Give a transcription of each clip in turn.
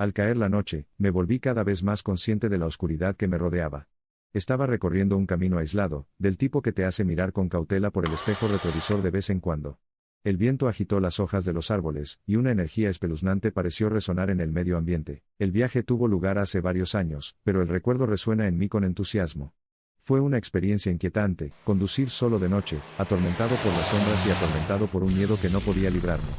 Al caer la noche, me volví cada vez más consciente de la oscuridad que me rodeaba. Estaba recorriendo un camino aislado, del tipo que te hace mirar con cautela por el espejo retrovisor de vez en cuando. El viento agitó las hojas de los árboles, y una energía espeluznante pareció resonar en el medio ambiente. El viaje tuvo lugar hace varios años, pero el recuerdo resuena en mí con entusiasmo. Fue una experiencia inquietante, conducir solo de noche, atormentado por las sombras y atormentado por un miedo que no podía librarme.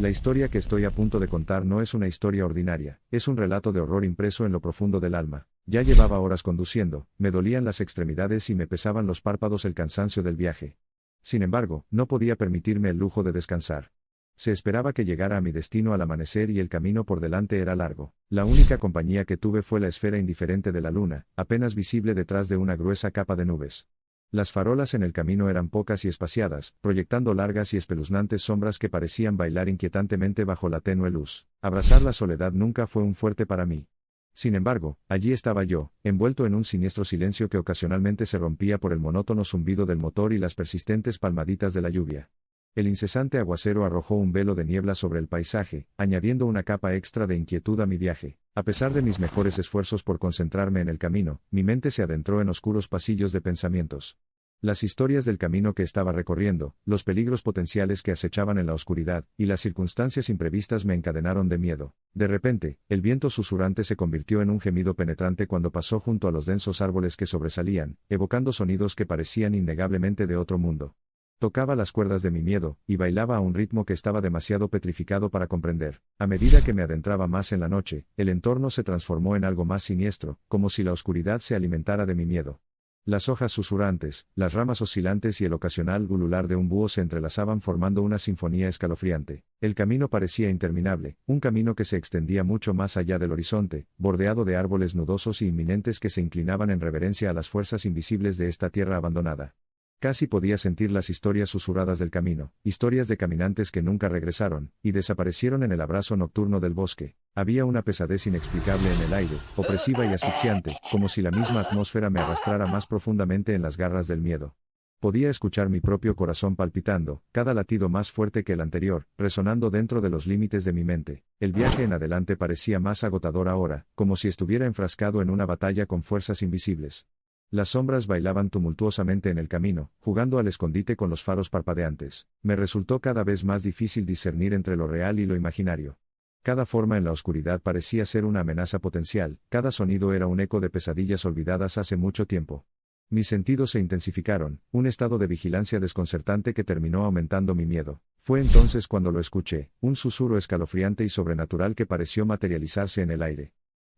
La historia que estoy a punto de contar no es una historia ordinaria, es un relato de horror impreso en lo profundo del alma. Ya llevaba horas conduciendo, me dolían las extremidades y me pesaban los párpados el cansancio del viaje. Sin embargo, no podía permitirme el lujo de descansar. Se esperaba que llegara a mi destino al amanecer y el camino por delante era largo. La única compañía que tuve fue la esfera indiferente de la luna, apenas visible detrás de una gruesa capa de nubes. Las farolas en el camino eran pocas y espaciadas, proyectando largas y espeluznantes sombras que parecían bailar inquietantemente bajo la tenue luz. Abrazar la soledad nunca fue un fuerte para mí. Sin embargo, allí estaba yo, envuelto en un siniestro silencio que ocasionalmente se rompía por el monótono zumbido del motor y las persistentes palmaditas de la lluvia. El incesante aguacero arrojó un velo de niebla sobre el paisaje, añadiendo una capa extra de inquietud a mi viaje. A pesar de mis mejores esfuerzos por concentrarme en el camino, mi mente se adentró en oscuros pasillos de pensamientos. Las historias del camino que estaba recorriendo, los peligros potenciales que acechaban en la oscuridad, y las circunstancias imprevistas me encadenaron de miedo. De repente, el viento susurrante se convirtió en un gemido penetrante cuando pasó junto a los densos árboles que sobresalían, evocando sonidos que parecían innegablemente de otro mundo. Tocaba las cuerdas de mi miedo, y bailaba a un ritmo que estaba demasiado petrificado para comprender. A medida que me adentraba más en la noche, el entorno se transformó en algo más siniestro, como si la oscuridad se alimentara de mi miedo. Las hojas susurrantes, las ramas oscilantes y el ocasional ulular de un búho se entrelazaban formando una sinfonía escalofriante. El camino parecía interminable, un camino que se extendía mucho más allá del horizonte, bordeado de árboles nudosos y inminentes que se inclinaban en reverencia a las fuerzas invisibles de esta tierra abandonada. Casi podía sentir las historias susurradas del camino, historias de caminantes que nunca regresaron, y desaparecieron en el abrazo nocturno del bosque. Había una pesadez inexplicable en el aire, opresiva y asfixiante, como si la misma atmósfera me arrastrara más profundamente en las garras del miedo. Podía escuchar mi propio corazón palpitando, cada latido más fuerte que el anterior, resonando dentro de los límites de mi mente. El viaje en adelante parecía más agotador ahora, como si estuviera enfrascado en una batalla con fuerzas invisibles. Las sombras bailaban tumultuosamente en el camino, jugando al escondite con los faros parpadeantes. Me resultó cada vez más difícil discernir entre lo real y lo imaginario. Cada forma en la oscuridad parecía ser una amenaza potencial, cada sonido era un eco de pesadillas olvidadas hace mucho tiempo. Mis sentidos se intensificaron, un estado de vigilancia desconcertante que terminó aumentando mi miedo. Fue entonces cuando lo escuché, un susurro escalofriante y sobrenatural que pareció materializarse en el aire.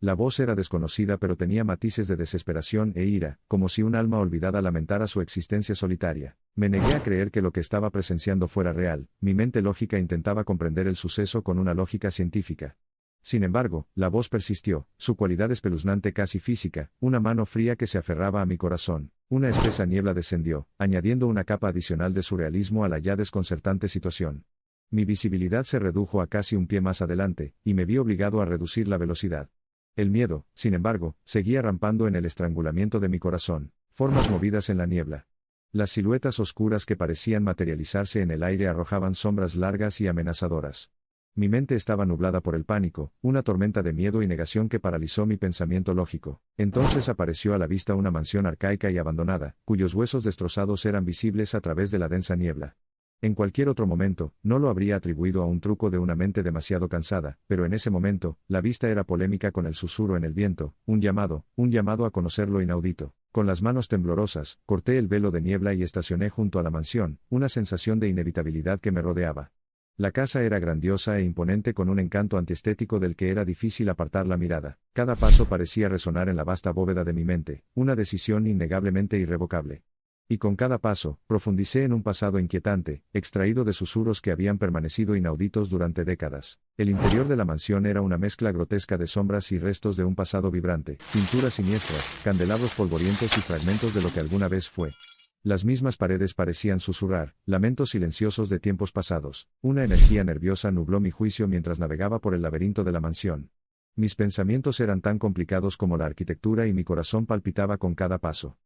La voz era desconocida pero tenía matices de desesperación e ira, como si un alma olvidada lamentara su existencia solitaria. Me negué a creer que lo que estaba presenciando fuera real, mi mente lógica intentaba comprender el suceso con una lógica científica. Sin embargo, la voz persistió, su cualidad espeluznante casi física, una mano fría que se aferraba a mi corazón. Una espesa niebla descendió, añadiendo una capa adicional de surrealismo a la ya desconcertante situación. Mi visibilidad se redujo a casi un pie más adelante, y me vi obligado a reducir la velocidad. El miedo, sin embargo, seguía rampando en el estrangulamiento de mi corazón, formas movidas en la niebla. Las siluetas oscuras que parecían materializarse en el aire arrojaban sombras largas y amenazadoras. Mi mente estaba nublada por el pánico, una tormenta de miedo y negación que paralizó mi pensamiento lógico. Entonces apareció a la vista una mansión arcaica y abandonada, cuyos huesos destrozados eran visibles a través de la densa niebla. En cualquier otro momento, no lo habría atribuido a un truco de una mente demasiado cansada, pero en ese momento, la vista era polémica con el susurro en el viento, un llamado a conocer lo inaudito. Con las manos temblorosas, corté el velo de niebla y estacioné junto a la mansión, una sensación de inevitabilidad que me rodeaba. La casa era grandiosa e imponente con un encanto antiestético del que era difícil apartar la mirada. Cada paso parecía resonar en la vasta bóveda de mi mente, una decisión innegablemente irrevocable. Y con cada paso, profundicé en un pasado inquietante, extraído de susurros que habían permanecido inauditos durante décadas. El interior de la mansión era una mezcla grotesca de sombras y restos de un pasado vibrante, pinturas siniestras, candelabros polvorientos y fragmentos de lo que alguna vez fue. Las mismas paredes parecían susurrar, lamentos silenciosos de tiempos pasados. Una energía nerviosa nubló mi juicio mientras navegaba por el laberinto de la mansión. Mis pensamientos eran tan complicados como la arquitectura y mi corazón palpitaba con cada paso.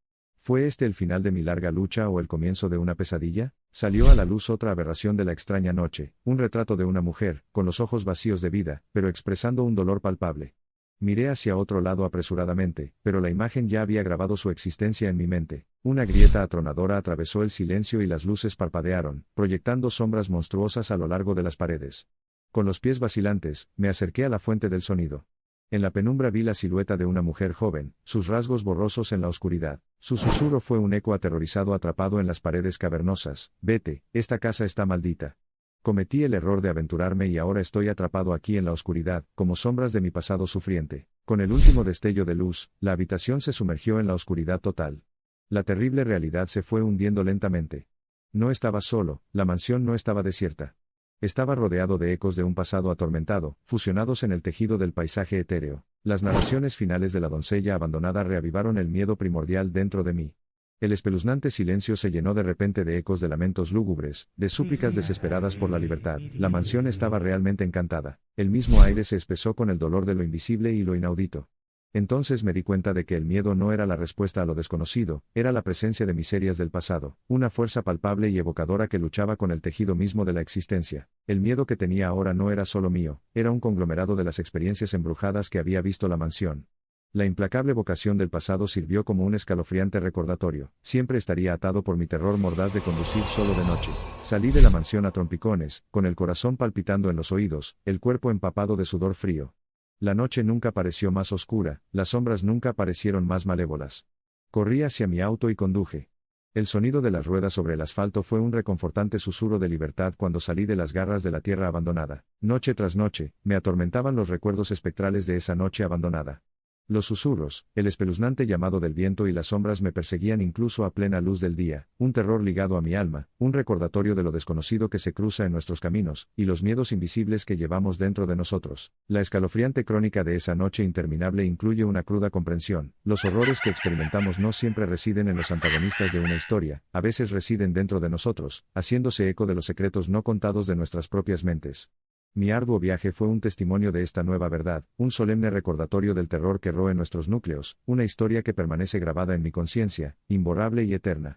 ¿Fue este el final de mi larga lucha o el comienzo de una pesadilla? Salió a la luz otra aberración de la extraña noche, un retrato de una mujer, con los ojos vacíos de vida, pero expresando un dolor palpable. Miré hacia otro lado apresuradamente, pero la imagen ya había grabado su existencia en mi mente. Una grieta atronadora atravesó el silencio y las luces parpadearon, proyectando sombras monstruosas a lo largo de las paredes. Con los pies vacilantes, me acerqué a la fuente del sonido. En la penumbra vi la silueta de una mujer joven, sus rasgos borrosos en la oscuridad. Su susurro fue un eco aterrorizado atrapado en las paredes cavernosas. Vete, esta casa está maldita. Cometí el error de aventurarme y ahora estoy atrapado aquí en la oscuridad, como sombras de mi pasado sufriente. Con el último destello de luz, la habitación se sumergió en la oscuridad total. La terrible realidad se fue hundiendo lentamente. No estaba solo, la mansión no estaba desierta. Estaba rodeado de ecos de un pasado atormentado, fusionados en el tejido del paisaje etéreo. Las narraciones finales de la doncella abandonada reavivaron el miedo primordial dentro de mí. El espeluznante silencio se llenó de repente de ecos de lamentos lúgubres, de súplicas desesperadas por la libertad. La mansión estaba realmente encantada. El mismo aire se espesó con el dolor de lo invisible y lo inaudito. Entonces me di cuenta de que el miedo no era la respuesta a lo desconocido, era la presencia de miserias del pasado, una fuerza palpable y evocadora que luchaba con el tejido mismo de la existencia. El miedo que tenía ahora no era solo mío, era un conglomerado de las experiencias embrujadas que había visto la mansión. La implacable vocación del pasado sirvió como un escalofriante recordatorio. Siempre estaría atado por mi terror mordaz de conducir solo de noche. Salí de la mansión a trompicones, con el corazón palpitando en los oídos, el cuerpo empapado de sudor frío. La noche nunca pareció más oscura, las sombras nunca parecieron más malévolas. Corrí hacia mi auto y conduje. El sonido de las ruedas sobre el asfalto fue un reconfortante susurro de libertad cuando salí de las garras de la tierra abandonada. Noche tras noche, me atormentaban los recuerdos espectrales de esa noche abandonada. Los susurros, el espeluznante llamado del viento y las sombras me perseguían incluso a plena luz del día, un terror ligado a mi alma, un recordatorio de lo desconocido que se cruza en nuestros caminos, y los miedos invisibles que llevamos dentro de nosotros. La escalofriante crónica de esa noche interminable incluye una cruda comprensión. Los horrores que experimentamos no siempre residen en los antagonistas de una historia, a veces residen dentro de nosotros, haciéndose eco de los secretos no contados de nuestras propias mentes. Mi arduo viaje fue un testimonio de esta nueva verdad, un solemne recordatorio del terror que roe nuestros núcleos, una historia que permanece grabada en mi conciencia, imborrable y eterna.